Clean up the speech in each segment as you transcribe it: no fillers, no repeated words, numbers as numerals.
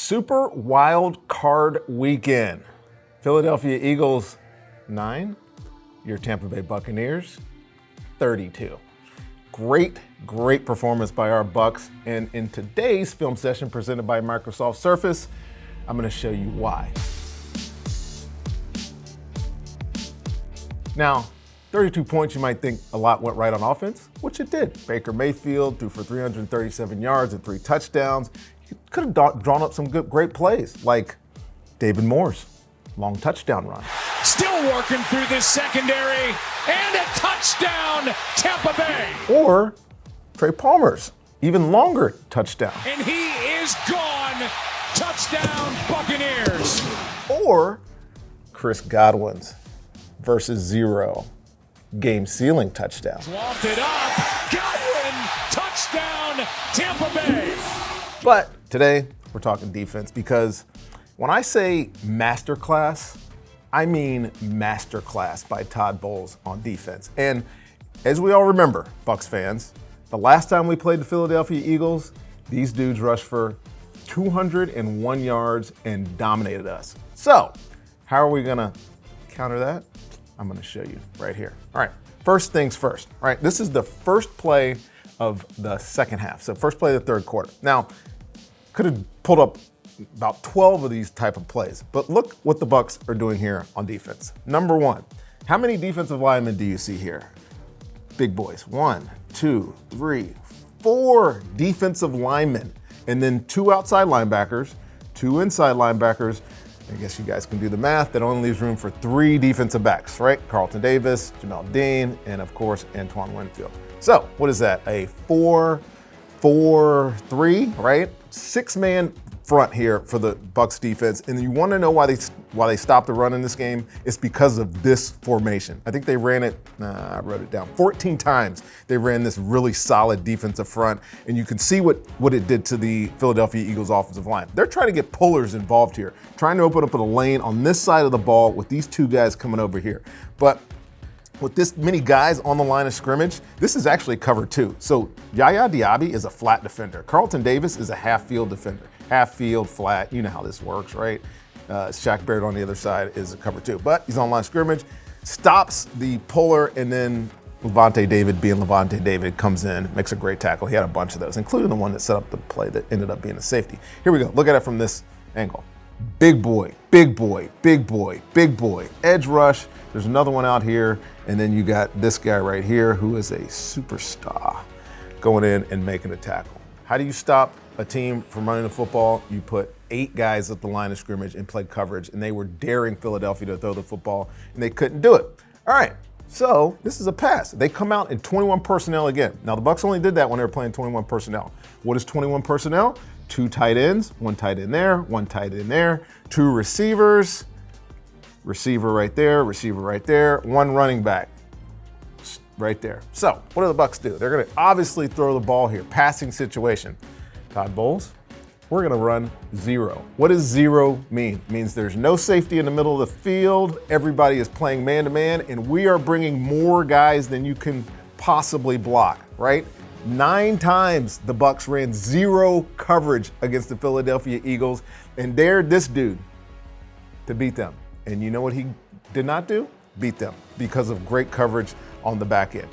Super wild card weekend. Philadelphia Eagles 9, your Tampa Bay Buccaneers 32. Great performance by our Bucs. And in today's film session presented by Microsoft Surface, I'm going to show you why. Now, 32 points, you might think a lot went right on offense, which it did. Baker Mayfield threw for 337 yards and 3 touchdowns. He could have drawn up some great plays, like David Moore's long touchdown run. Still working through this secondary, and a touchdown, Tampa Bay. Or Trey Palmer's even longer touchdown. And he is gone. Touchdown, Buccaneers. Or Chris Godwin's versus 0 game-sealing touchdown. Lofted up, Godwin, touchdown, Tampa Bay. But today, we're talking defense because when I say masterclass, I mean masterclass by Todd Bowles on defense. And as we all remember, Bucs fans, the last time we played the Philadelphia Eagles, these dudes rushed for 201 yards and dominated us. So, how are we gonna counter that? I'm gonna show you right here. All right, first things first. All right, this is the first play of the second half. So first play of the third quarter. Now, could have pulled up about 12 of these type of plays, but look what the Bucs are doing here on defense. Number one, how many defensive linemen do you see here? Big boys. 1, 2, 3, 4 defensive linemen, and then 2 outside linebackers, 2 inside linebackers. I guess you guys can do the math. That only leaves room for 3 defensive backs, right? Carlton Davis, Jamel Dean, and of course, Antoine Winfield. So what is that? A 4-4-3, right? 6-man front here for the Bucs defense. And you want to know why they stopped the run in this game? It's because of this formation. I think they ran it, I wrote it down, 14 times they ran this really solid defensive front. And you can see what it did to the Philadelphia Eagles offensive line. They're trying to get pullers involved here, trying to open up a lane on this side of the ball with these 2 guys coming over here. But with this many guys on the line of scrimmage, this is actually cover 2. So Yaya Diaby is a flat defender. Carlton Davis is a half-field defender. Half-field, flat, you know how this works, right? Shaq Barrett on the other side is a cover 2. But he's on line of scrimmage, stops the puller, and then Levante David, being Levante David, comes in, makes a great tackle. He had a bunch of those, including the one that set up the play that ended up being a safety. Here we go. Look at it from this angle. Big boy, big boy, big boy, big boy. Edge rush. There's another one out here. And then you got this guy right here who is a superstar going in and making a tackle. How do you stop a team from running the football? You put 8 guys at the line of scrimmage and play coverage, and they were daring Philadelphia to throw the football, and they couldn't do it. All right, so this is a pass. They come out in 21 personnel again. Now, the Bucs only did that when they were playing 21 personnel. What is 21 personnel? 2 tight ends, 1 tight end there, 1 tight end there, 2 receivers, receiver right there, 1 running back right there. So what do the Bucs do? They're going to obviously throw the ball here, passing situation. Todd Bowles, we're going to run 0. What does 0 mean? It means there's no safety in the middle of the field. Everybody is playing man-to-man, and we are bringing more guys than you can possibly block, right? 9 times the Bucs ran 0 coverage against the Philadelphia Eagles, and dared this dude to beat them. And you know what he did not do? Beat them because of great coverage on the back end.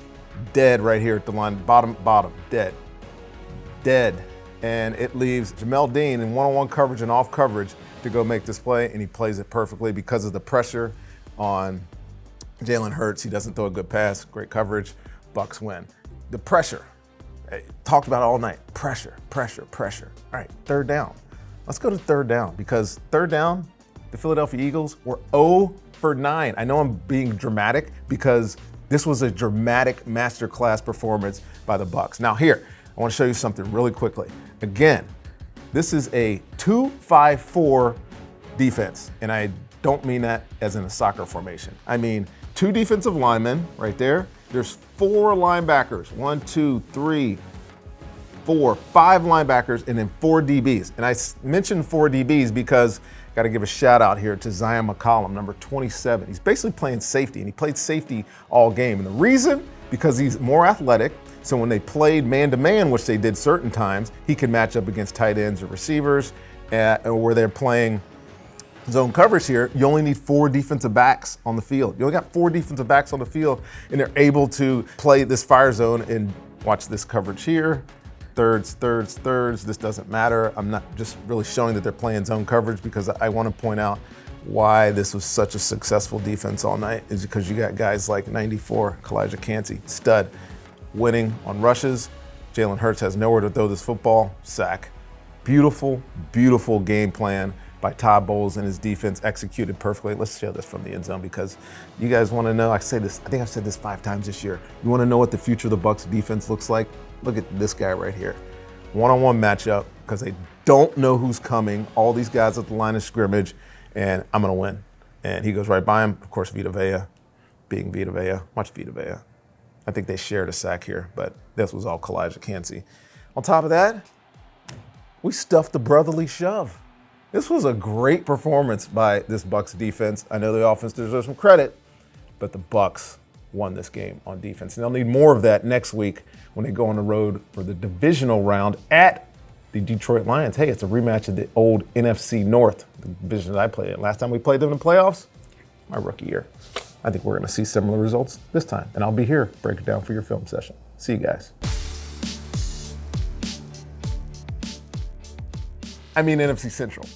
Dead right here at the line, bottom, dead. And it leaves Jamel Dean in one-on-one coverage and off coverage to go make this play, and he plays it perfectly because of the pressure on Jalen Hurts. He doesn't throw a good pass, great coverage, Bucs win. The pressure, talked about it all night, pressure. All right, third down. Let's go to third down, because third down, the Philadelphia Eagles were 0 for 9. I know I'm being dramatic because this was a dramatic masterclass performance by the Bucs. Now here, I want to show you something really quickly. Again, this is a 2-5-4 defense, and I don't mean that as in a soccer formation. I mean 2 defensive linemen right there. There's 4 linebackers, 1, 2, 3, 4, 5 linebackers, and then 4 DBs. And I mentioned 4 DBs because got to give a shout out here to Zion McCollum, number 27. He's basically playing safety, and he played safety all game. And the reason, because he's more athletic, So when they played man-to-man, which they did certain times, he could match up against tight ends or receivers, where they're playing zone coverage here, you only need 4 defensive backs on the field. You only got 4 defensive backs on the field, and they're able to play this fire zone. And watch this coverage here. Thirds. This doesn't matter. I'm not just really showing that they're playing zone coverage because I want to point out why this was such a successful defense all night is because you got guys like 94, Kalijah Kancey, stud, winning on rushes. Jalen Hurts has nowhere to throw this football, sack. Beautiful, beautiful game plan by Todd Bowles and his defense, executed perfectly. Let's show this from the end zone because you guys want to know, I think I've said this 5 times this year. You want to know what the future of the Bucs defense looks like? Look at this guy right here. One-on-one matchup because they don't know who's coming. All these guys at the line of scrimmage, and I'm going to win. And he goes right by him. Of course, Vita Vea, being Vita Vea. Watch Vita Vea. I think they shared a sack here, but this was all Kalijah Kancey. On top of that, we stuffed the brotherly shove. This was a great performance by this Bucs defense. I know the offense deserves some credit, but the Bucs won this game on defense. And they'll need more of that next week when they go on the road for the divisional round at the Detroit Lions. Hey, it's a rematch of the old NFC North, the division that I played in. Last time we played them in the playoffs, my rookie year. I think we're going to see similar results this time. And I'll be here, break it down for your film session. See you guys. I mean NFC Central.